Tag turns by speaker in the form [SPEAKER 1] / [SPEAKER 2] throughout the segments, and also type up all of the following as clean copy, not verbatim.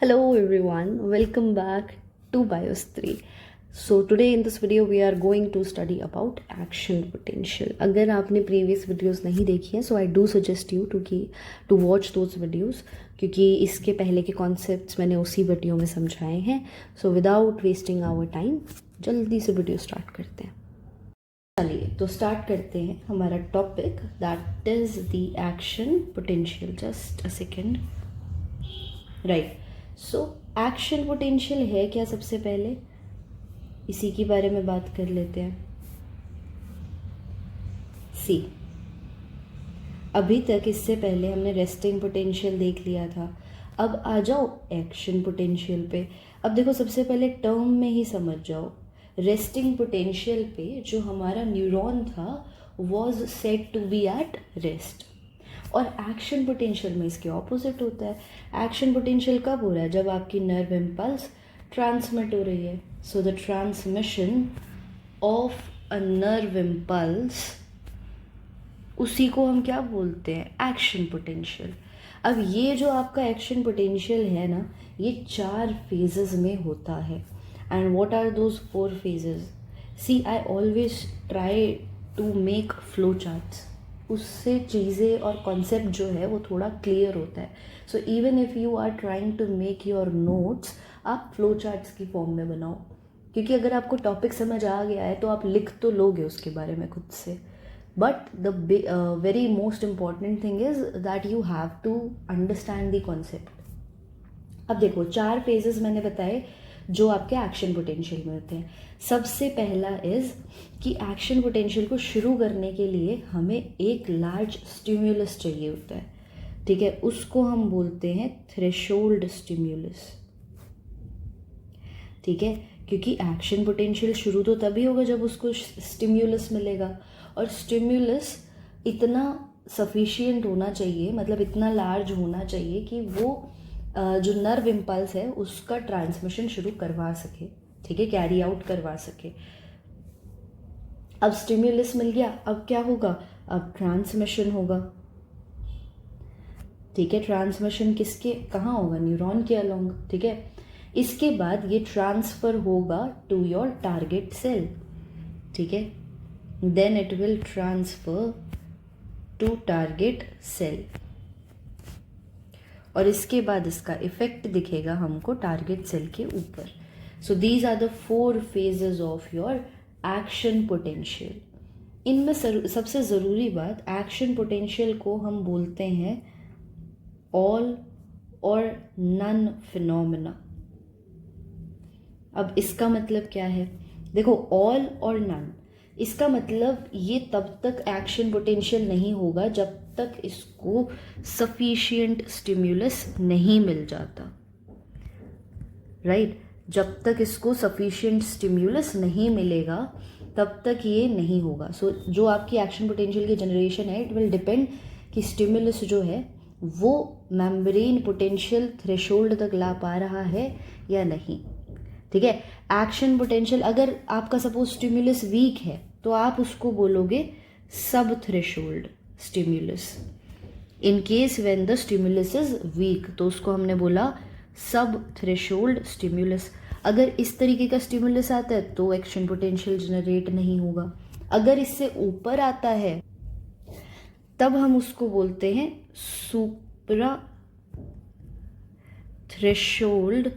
[SPEAKER 1] Hello everyone, welcome back to Bios 3. So today in this video we are going to study about action potential. अगर आपने previous videos नहीं देखी हैं so I do suggest you to watch those videos क्योंकि इसके पहले के concepts मैंने उसी video में समझाए हैं. So without wasting our time जल्दी से video start करते हैं. चलिए तो स्टार्ट करते हैं हमारा topic that is the action potential. Just a second. Right. So action potential है क्या? सबसे पहले इसी के बारे में बात कर लेते हैं. सी, अभी तक इससे पहले हमने रेस्टिंग पोटेंशियल देख लिया था. अब आ जाओ एक्शन पोटेंशियल पे. अब देखो सबसे पहले टर्म में ही समझ जाओ. रेस्टिंग पोटेंशियल पे जो हमारा न्यूरॉन था was set to be at rest, और एक्शन पोटेंशियल में इसके ऑपोजिट होता है. एक्शन पोटेंशियल कब हो रहा है? जब आपकी नर्व इम्पल्स ट्रांसमिट हो रही है. So the transmission of a nerve impulse, उसी को हम क्या बोलते हैं? Action potential. अब ये जो आपका एक्शन पोटेंशियल है ना, ये 4 फेजेस में होता है. And what are those 4 phases? See, I always try to make flow charts. उससे चीज़ें और कॉन्सेप्ट जो है वो थोड़ा क्लियर होता है. So even if you are trying to make your notes, आप फ्लो चार्ट्स की फॉर्म में बनाओ, क्योंकि अगर आपको टॉपिक समझ आ गया है तो आप लिख तो लोगे उसके बारे में खुद से. But the very most important thing is that you have to understand the concept. अब देखो 4 फेजेस मैंने बताए जो आपके एक्शन पोटेंशियल में होते हैं. सबसे पहला इज़ कि एक्शन पोटेंशियल को शुरू करने के लिए हमें एक लार्ज स्टिम्युलस चाहिए होता है. ठीक है, उसको हम बोलते हैं थ्रेशोल्ड स्टिम्युलस. ठीक है, क्योंकि एक्शन पोटेंशियल शुरू तो तभी होगा जब उसको स्टिम्युलस मिलेगा, और स्टिम्युलस इतना सफिशिएंट होना चाहिए, मतलब इतना लार्ज होना चाहिए कि वो जो नर्व इम्पल्स है उसका ट्रांसमिशन शुरू करवा सके. ठीक है, कैरी आउट करवा सके. अब स्टिम्युलस मिल गया, अब क्या होगा? अब ट्रांसमिशन होगा. ठीक है, ट्रांसमिशन किसके कहाँ होगा? न्यूरॉन के अलोंग. ठीक है, इसके बाद ये ट्रांसफर होगा टू योर टारगेट सेल. ठीक है, then it will transfer to target cell, और इसके बाद इसका इफेक्ट दिखेगा हमको टारगेट सेल के ऊपर. So these are the 4 phases of your action potential. इनमें सबसे ज़रूरी बात, एक्शन पोटेंशियल को हम बोलते हैं ऑल और नन फिनोमेना. अब इसका मतलब क्या है? देखो, ऑल और नन, इसका मतलब ये तब तक एक्शन पोटेंशियल नहीं होगा जब तक इसको सफिशिएंट स्टिम्युलस नहीं मिल जाता. राइट. जब तक इसको सफिशिएंट स्टिम्युलस नहीं मिलेगा तब तक ये नहीं होगा. सो जो आपकी एक्शन पोटेंशियल की जनरेशन है, इट विल डिपेंड कि स्टिम्युलस जो है वो मेम्ब्रेन पोटेंशियल थ्रेशोल्ड तक ला पा रहा है या नहीं. ठीक है, एक्शन पोटेंशियल अगर आपका सपोज स्टिम्युलस वीक है तो आप उसको बोलोगे सब threshold stimulus. In case when the stimulus is weak तो उसको हमने बोला सब थ्रेशोल्ड स्टिम्युलस. अगर इस तरीके का स्टिम्युलस आता है तो एक्शन पोटेंशियल जनरेट नहीं होगा. अगर इससे ऊपर आता है तब हम उसको बोलते हैं सुप्रा थ्रेशोल्ड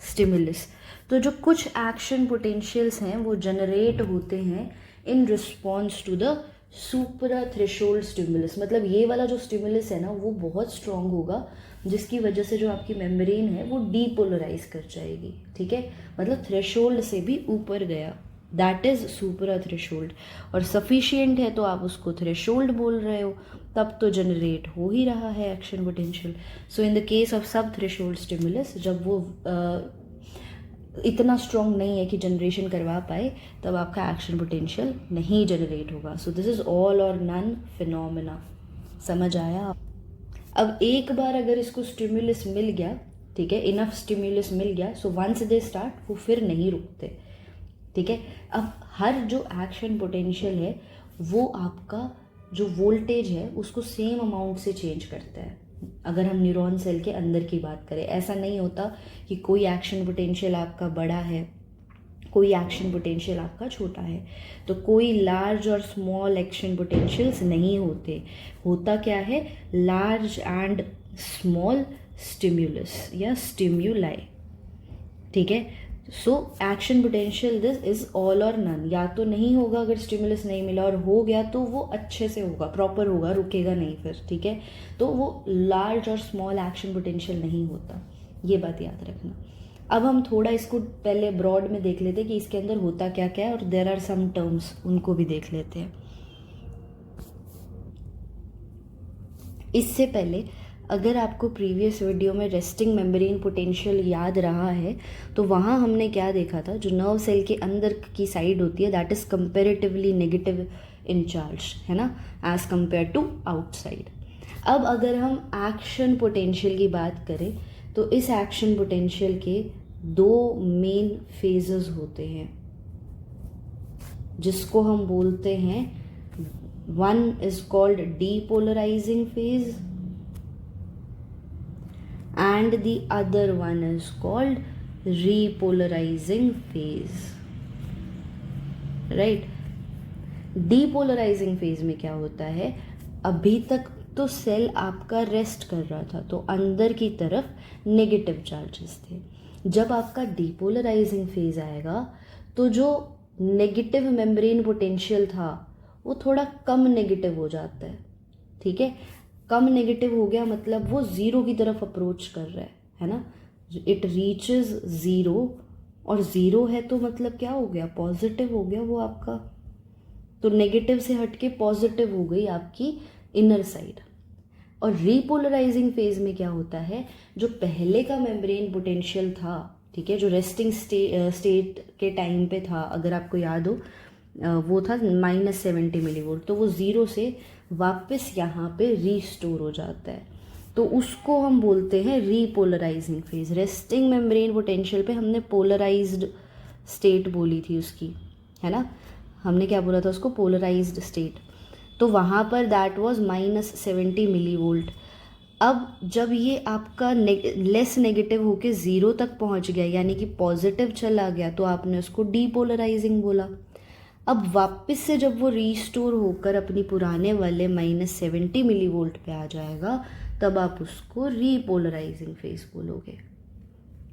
[SPEAKER 1] स्टिम्युलस. तो जो कुछ एक्शन पोटेंशियल्स हैं वो जनरेट होते हैं in response to the supra threshold stimulus. मतलब ये वाला जो स्टिम्युलस है ना वो बहुत स्ट्रांग होगा, जिसकी वजह से जो आपकी मेम्ब्रेन है वो डीपोलराइज कर जाएगी. ठीक है, मतलब थ्रेशोल्ड से भी ऊपर गया, दैट इज सुपरा थ्रेशोल्ड. और सफिशिएंट है तो आप उसको थ्रेशोल्ड बोल रहे हो, तब तो जनरेट हो ही रहा है action potential. So in the case of सब थ्रेशोल्ड स्टिम्युलस, जब वो इतना स्ट्रॉन्ग नहीं है कि जनरेशन करवा पाए, तब आपका एक्शन पोटेंशियल नहीं जनरेट होगा. सो दिस इज ऑल और नन फिनोमेना. समझ आया? अब एक बार अगर इसको स्टिम्युलस मिल गया, ठीक है, इनफ स्टिम्युलस मिल गया, सो वंस दे स्टार्ट वो फिर नहीं रुकते. ठीक है, अब हर जो एक्शन पोटेंशियल है वो आपका जो वोल्टेज है उसको सेम अमाउंट से चेंज करता है. अगर हम न्यूरॉन सेल के अंदर की बात करें। ऐसा नहीं होता कि कोई एक्शन पोटेंशियल आपका बड़ा है, कोई एक्शन पोटेंशियल आपका छोटा है। तो कोई लार्ज और स्मॉल एक्शन पोटेंशियल्स नहीं होते। होता क्या है, लार्ज एंड स्मॉल स्टिम्युलस या स्टिम्युलाई। ठीक है, so action potential this is all और नन। या तो नहीं होगा अगर स्टिमुलस नहीं मिला, और हो गया तो वो अच्छे से होगा, प्रॉपर होगा, रुकेगा नहीं फिर। ठीक है, तो वो लार्ज और स्मॉल एक्शन पोटेंशियल नहीं होता, ये बात याद रखना। अब हम थोड़ा इसको पहले ब्रॉड में देख लेते हैं कि इसके अंदर होता क्या क्या है, और देयर आर सम टर्म्स, उनको भी देख लेते हैं। इससे पहले अगर आपको प्रीवियस वीडियो में रेस्टिंग मेम्ब्रेन पोटेंशियल याद रहा है, तो वहाँ हमने क्या देखा था, जो नर्व सेल के अंदर की साइड होती है that is comparatively negative in charge, है ना, एज कंपेयर टू आउटसाइड। अब अगर हम एक्शन पोटेंशियल की बात करें, तो इस एक्शन पोटेंशियल के दो मेन फेजेस होते हैं, जिसको हम बोलते हैं, one is called depolarising phase and the other one is called repolarizing phase, right? Depolarising phase में क्या होता है, अभी तक तो सेल आपका रेस्ट कर रहा था, तो अंदर की तरफ नेगेटिव चार्जेस थे। जब आपका डीपोलराइजिंग फेज आएगा तो जो नेगेटिव मेम्ब्रेन पोटेंशियल था वो थोड़ा कम नेगेटिव हो जाता है। ठीक है, कम नेगेटिव हो गया मतलब वो ज़ीरो की तरफ अप्रोच कर रहा है ना, इट रीचेस ज़ीरो, और ज़ीरो है तो मतलब क्या हो गया, पॉजिटिव हो गया वो आपका। तो नेगेटिव से हटके पॉजिटिव हो गई आपकी इनर साइड। और रीपोलराइजिंग फेज में क्या होता है, जो पहले का मेम्ब्रेन पोटेंशियल था, ठीक है, जो रेस्टिंग स्टेट के टाइम पे था, अगर आपको याद हो, वो था -70 मिलीवोल्ट, तो वो ज़ीरो से वापस यहाँ पे रीस्टोर हो जाता है, तो उसको हम बोलते हैं रीपोलराइजिंग फेज। रेस्टिंग मेम्ब्रेन पोटेंशियल पे हमने पोलराइज्ड स्टेट बोली थी उसकी, है ना, हमने क्या बोला था उसको, पोलराइज्ड स्टेट। तो वहाँ पर दैट वाज -70 मिलीवोल्ट। अब जब ये आपका लेस नेगेटिव होके ज़ीरो तक पहुँच गया, यानी कि पॉजिटिव चला गया, तो आपने उसको डीपोलराइजिंग बोला। अब वापस से जब वो रीस्टोर होकर अपनी पुराने वाले -70 मिलीवोल्ट पे आ जाएगा, तब आप उसको रीपोलराइजिंग फेज बोलोगे।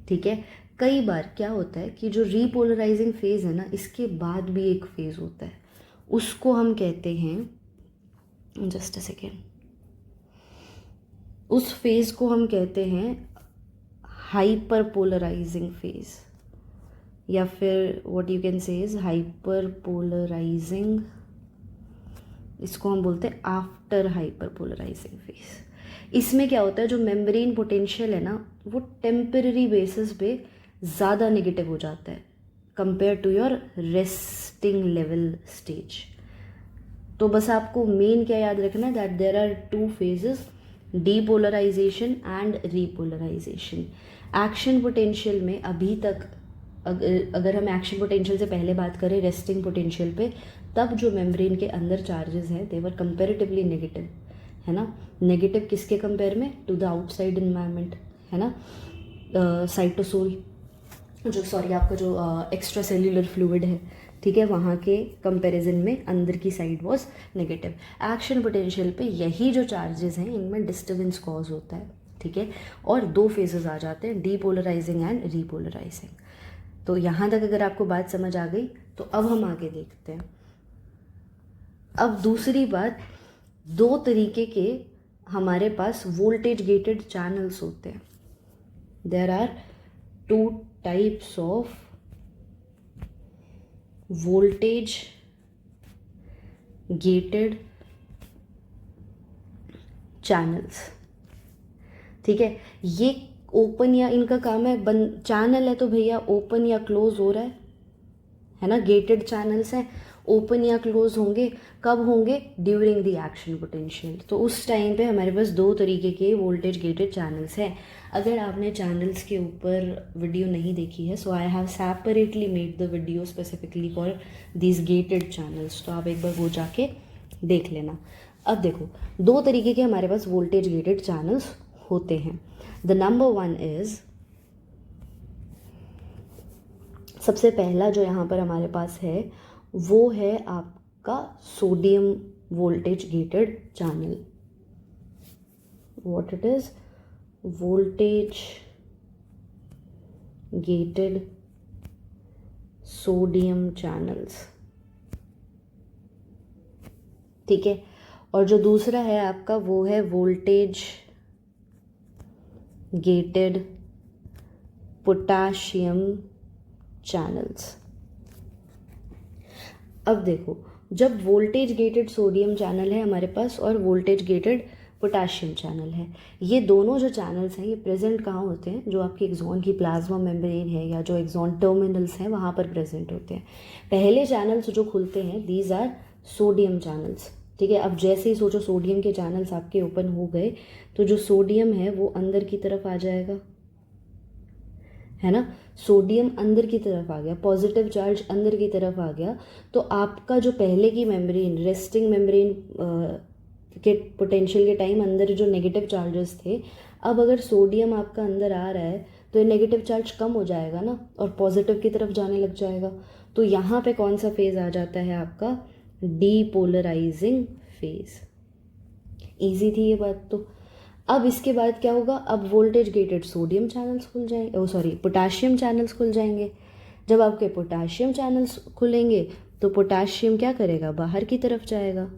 [SPEAKER 1] ठीक है, कई बार क्या होता है कि जो रीपोलराइजिंग फेज है ना, इसके बाद भी एक फेज होता है, उसको हम कहते हैं, जस्ट अ सेकेंड, उस फेज को हम कहते हैं हाइपर पोलराइजिंग फेज, या फिर what you can say is hyperpolarising, इसको हम बोलते हैं आफ्टर हाइपर पोलराइजिंग फेज। इसमें क्या होता है, जो मेम्ब्रेन पोटेंशियल है ना, वो टेम्पररी बेसिस पे ज़्यादा नेगेटिव हो जाता है compare to your resting level stage. तो बस आपको मेन क्या याद रखना है, that there are two phases, depolarisation and repolarisation. Action potential में अभी तक अगर हम एक्शन पोटेंशियल से पहले बात करें रेस्टिंग पोटेंशियल पे, तब जो मेम्ब्रेन के अंदर चार्जेस हैं दे वर कंपेरेटिवली नेगेटिव, है ना। नेगेटिव किसके कंपेयर में, टू द आउटसाइड इन्वायरमेंट, है ना, साइटोसोल, जो सॉरी आपका जो एक्स्ट्रा सेल्यूलर फ्लूइड है, ठीक है, वहाँ के कंपैरिजन में अंदर की side was negative. Action potential पे यही जो चार्जेस हैं इनमें डिस्टर्बेंस कॉज होता है, ठीक है, और दो फेजेस आ जाते हैं, डीपोलराइजिंग एंड रीपोलराइजिंग। तो यहाँ तक अगर आपको बात समझ आ गई, तो अब हम आगे देखते हैं। अब दूसरी बात, दो तरीके के हमारे पास वोल्टेज गेटेड चैनल्स होते हैं। There are two types of voltage gated channels, ठीक है। ये ओपन या इनका काम है, बंद चैनल है तो भैया ओपन या क्लोज हो रहा है ना, गेटेड चैनल्स हैं, ओपन या क्लोज होंगे, कब होंगे, ड्यूरिंग द एक्शन पोटेंशियल। तो उस टाइम पे हमारे पास दो तरीके के वोल्टेज गेटेड चैनल्स हैं। अगर आपने चैनल्स के ऊपर वीडियो नहीं देखी है, so I have separately made the video specifically for this gated channels, तो आप एक बार वो जाके देख लेना। अब देखो, दो तरीके के हमारे पास वोल्टेज गेटेड चैनल्स होते हैं। द नंबर वन इज, सबसे पहला जो यहाँ पर हमारे पास है वो है आपका sodium voltage gated channel. What it is? Voltage gated sodium channels, ठीक है। और जो दूसरा है आपका वो है वोल्टेज गेटेड पोटाशियम चैनल्स। अब देखो, जब वोल्टेज गेटेड सोडियम चैनल है हमारे पास और वोल्टेज गेटेड पोटाशियम चैनल है, ये दोनों जो चैनल्स हैं ये प्रेजेंट कहाँ होते हैं? जो आपकी एक्सॉन की प्लाज्मा मेम्ब्रेन है या जो एक्सॉन टर्मिनल्स हैं वहाँ पर प्रेजेंट होते हैं। पहले चैनल्स जो खुलते हैं दीज आर सोडियम चैनल्स, ठीक है। अब जैसे ही सोचो सोडियम के चैनल्स आपके ओपन हो गए तो जो सोडियम है वो अंदर की तरफ आ जाएगा, है ना। सोडियम अंदर की तरफ आ गया, पॉजिटिव चार्ज अंदर की तरफ आ गया, तो आपका जो पहले की मेम्ब्रेन, रेस्टिंग मेम्ब्रेन के पोटेंशियल के टाइम अंदर जो नेगेटिव चार्जेस थे, अब अगर सोडियम आपका अंदर आ रहा है तो ये नेगेटिव चार्ज कम हो जाएगा ना और पॉजिटिव की तरफ जाने लग जाएगा। तो यहाँ पे कौन सा फेज आ जाता है आपका? Depolarising phase. इजी थी ये बात तो। अब इसके बाद क्या होगा? अब वोल्टेज गेटेड सोडियम चैनल्स खुल जाएंगे, पोटाशियम चैनल्स खुल जाएंगे। जब आपके पोटाशियम चैनल्स खुलेंगे तो पोटाशियम क्या करेगा? बाहर की तरफ जाएगा,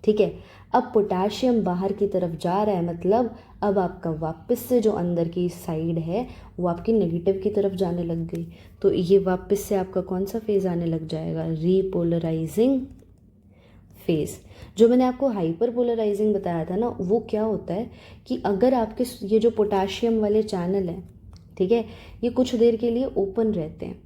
[SPEAKER 1] ठीक है। अब पोटाशियम बाहर की तरफ जा रहा है, मतलब अब आपका वापस से जो अंदर की साइड है वो आपकी नेगेटिव की तरफ जाने लग गई। तो ये वापस से आपका कौन सा फेज़ आने लग जाएगा? रीपोलराइजिंग फेज़। जो मैंने आपको हाइपर पोलराइजिंग बताया था ना, वो क्या होता है कि अगर आपके ये जो पोटाशियम वाले चैनल हैं, ठीक है, ये कुछ देर के लिए ओपन रहते हैं।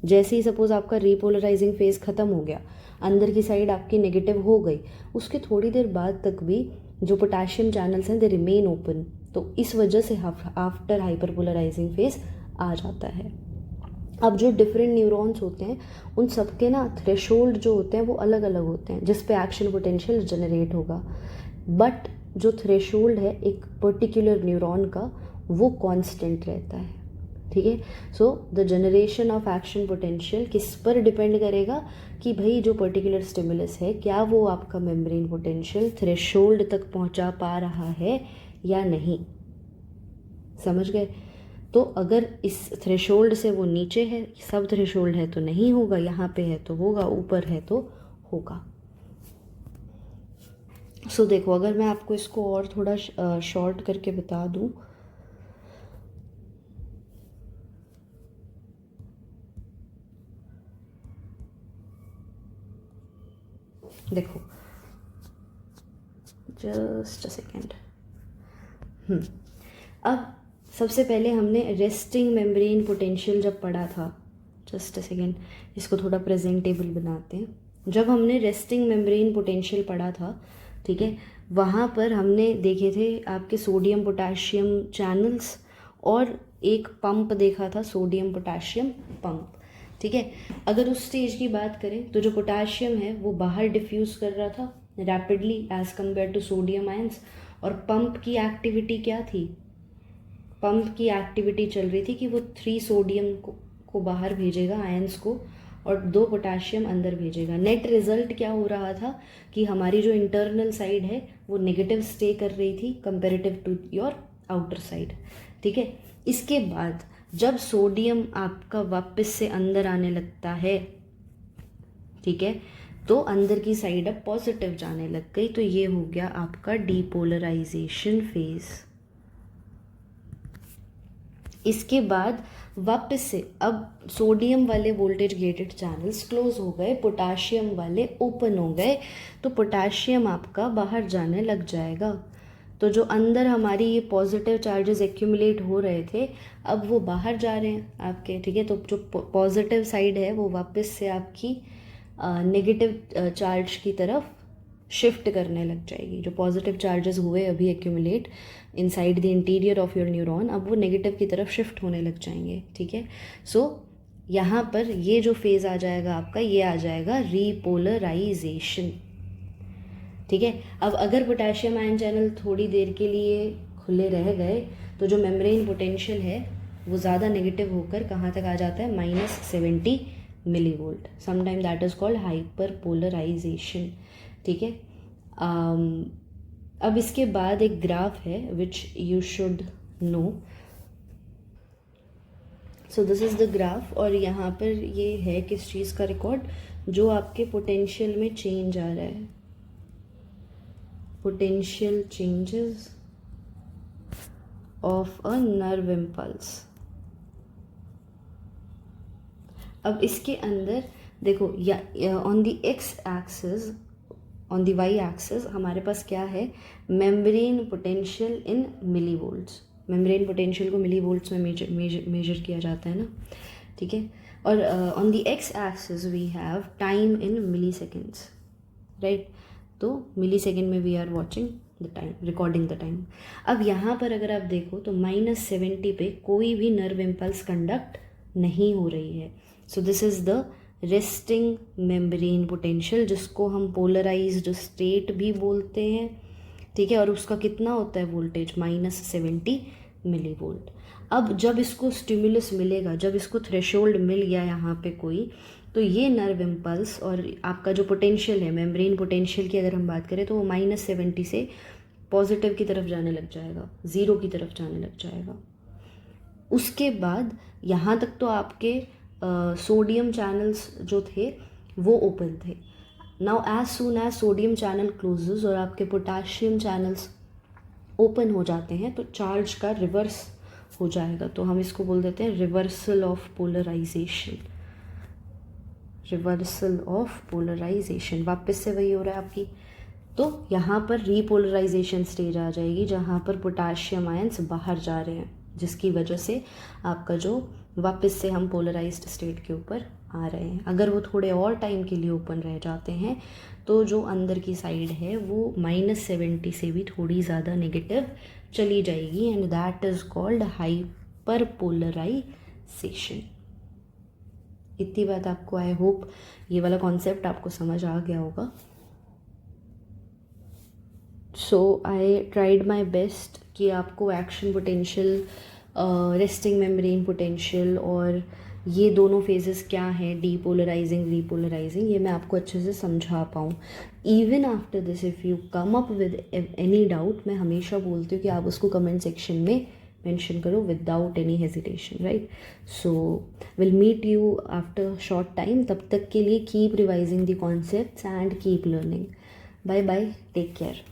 [SPEAKER 1] जैसे ही सपोज आपका रीपोलराइजिंग फेज़ ख़त्म हो गया, अंदर की साइड आपकी नेगेटिव हो गई, उसके थोड़ी देर बाद तक भी जो पोटाशियम चैनल्स हैं दे रिमेन ओपन। तो इस वजह से आफ्टर हाइपर पोलराइजिंग फेज़ आ जाता है। अब जो डिफरेंट न्यूरॉन्स होते हैं उन सबके ना थ्रेशोल्ड जो होते हैं वो अलग अलग होते हैं जिस पे एक्शन पोटेंशियल जनरेट होगा, बट जो थ्रेशोल्ड है एक पर्टिकुलर न्यूरॉन का वो कांस्टेंट रहता है, ठीक है। So the generation of action potential किस पर डिपेंड करेगा कि भाई जो पर्टिकुलर स्टिमुलस है क्या वो आपका मेम्ब्रेन पोटेंशियल थ्रेशोल्ड तक पहुंचा पा रहा है या नहीं। समझ गए? तो अगर इस थ्रेशोल्ड से वो नीचे है, सब थ्रेशोल्ड है तो नहीं होगा, यहाँ पे है तो होगा, ऊपर है तो होगा। सो देखो, अगर मैं आपको इसको और थोड़ा शॉर्ट करके बता दूं, देखो जस्ट अ सेकेंड। अब सबसे पहले हमने रेस्टिंग मेम्ब्रेन पोटेंशियल जब पढ़ा था, जस्ट अ सेकेंड, इसको थोड़ा प्रेजेंटेबल बनाते हैं। जब हमने रेस्टिंग मेम्ब्रेन पोटेंशियल पढ़ा था, ठीक है, वहाँ पर हमने देखे थे आपके सोडियम पोटाशियम चैनल्स और एक पंप देखा था, सोडियम पोटाशियम पंप, ठीक है। अगर उस स्टेज की बात करें तो जो पोटाशियम है वो बाहर डिफ्यूज़ कर रहा था rapidly as compare to sodium ions, और पंप की एक्टिविटी क्या थी? पंप की एक्टिविटी चल रही थी कि वो 3 सोडियम को बाहर भेजेगा आयंस को और 2 पोटाशियम अंदर भेजेगा। नेट रिजल्ट क्या हो रहा था कि हमारी जो इंटरनल साइड है वो नेगेटिव स्टे कर रही थी comparative to your outer side, ठीक है। इसके बाद जब सोडियम आपका वापस से अंदर आने लगता है, ठीक है, तो अंदर की साइड अब पॉजिटिव जाने लग गई, तो ये हो गया आपका डीपोलराइजेशन फेज। इसके बाद वापस से अब सोडियम वाले वोल्टेज गेटेड चैनल्स क्लोज हो गए, पोटाशियम वाले ओपन हो गए, तो पोटाशियम आपका बाहर जाने लग जाएगा। तो जो अंदर हमारी ये पॉजिटिव चार्जेस एक्यूमुलेट हो रहे थे अब वो बाहर जा रहे हैं आपके, ठीक है। तो जो पॉजिटिव साइड है वो वापस से आपकी नेगेटिव चार्ज की तरफ शिफ्ट करने लग जाएगी। जो पॉजिटिव चार्जेस हुए अभी accumulate inside the interior of your neuron, अब वो नेगेटिव की तरफ शिफ्ट होने लग जाएंगे, ठीक है। सो यहाँ पर ये जो फेज़ आ जाएगा आपका, ये आ जाएगा रीपोलराइजेशन। ठीक है। अब अगर पोटेशियम आयन चैनल थोड़ी देर के लिए खुले रह गए तो जो मेम्ब्रेन पोटेंशियल है वो ज़्यादा नेगेटिव होकर कहाँ तक आ जाता है, -70 millivolt. Sometime that is called hyperpolarisation. ठीक है। अब इसके बाद एक ग्राफ है which you should know. So this is the graph, और यहाँ पर ये है किस चीज़ का रिकॉर्ड, जो आपके पोटेंशियल में चेंज आ रहा है, potential changes of a nerve impulse. अब इसके अंदर देखो, या on the x axis, on the Y axis हमारे पास क्या है, membrane potential in millivolts. Membrane potential को मिलीवोल्ट्स में मेजर किया जाता है ना, ठीक है। और on the x axis we have time in milliseconds, right. तो मिली सेकेंड में we are watching the time, recording the time. अब यहाँ पर अगर आप देखो तो -70 पे कोई भी नर्व इम्पल्स कंडक्ट नहीं हो रही है। सो this is the resting membrane potential, जिसको हम पोलराइज्ड स्टेट भी बोलते हैं, ठीक है। और उसका कितना होता है वोल्टेज, -70 मिलीवोल्ट। अब जब इसको स्टिमुलस मिलेगा, जब इसको थ्रेशोल्ड मिल गया यहाँ पे कोई, तो ये नर्व इम्पल्स और आपका जो पोटेंशियल है, मेम्ब्रेन पोटेंशियल की अगर हम बात करें, तो वो -70 से पॉजिटिव की तरफ जाने लग जाएगा, 0 की तरफ जाने लग जाएगा। उसके बाद यहाँ तक तो आपके सोडियम चैनल्स जो थे वो ओपन थे। Now as soon as sodium channel closes और आपके पोटाशियम चैनल्स ओपन हो जाते हैं, तो चार्ज का रिवर्स हो जाएगा। तो हम इसको बोल देते हैं reversal of polarisation. Reversal of polarisation, वापस से वही हो रहा है आपकी। तो यहाँ पर रीपोलराइजेशन स्टेज आ जाएगी, जहाँ पर पोटाशियम आयंस बाहर जा रहे हैं, जिसकी वजह से आपका जो वापस से हम पोलराइज्ड स्टेट के ऊपर आ रहे हैं। अगर वो थोड़े और टाइम के लिए ओपन रह जाते हैं तो जो अंदर की साइड है वो -70 से भी थोड़ी ज़्यादा नेगेटिव चली जाएगी, and that is called hyperpolarisation. इतनी बात आपको, आई होप ये वाला कॉन्सेप्ट आपको समझ आ गया होगा। सो आई ट्राइड माई बेस्ट कि आपको action potential, resting membrane potential और ये दोनों फेजेस क्या हैं, डीपोलराइजिंग रीपोलराइजिंग, ये मैं आपको अच्छे से समझा पाऊँ। Even after this if you come up with any doubt, मैं हमेशा बोलती हूँ कि आप उसको कमेंट सेक्शन में मेंशन करो without any hesitation, right. So will meet you after short time. तब तक के लिए keep revising the concepts and keep learning. Bye bye, take care.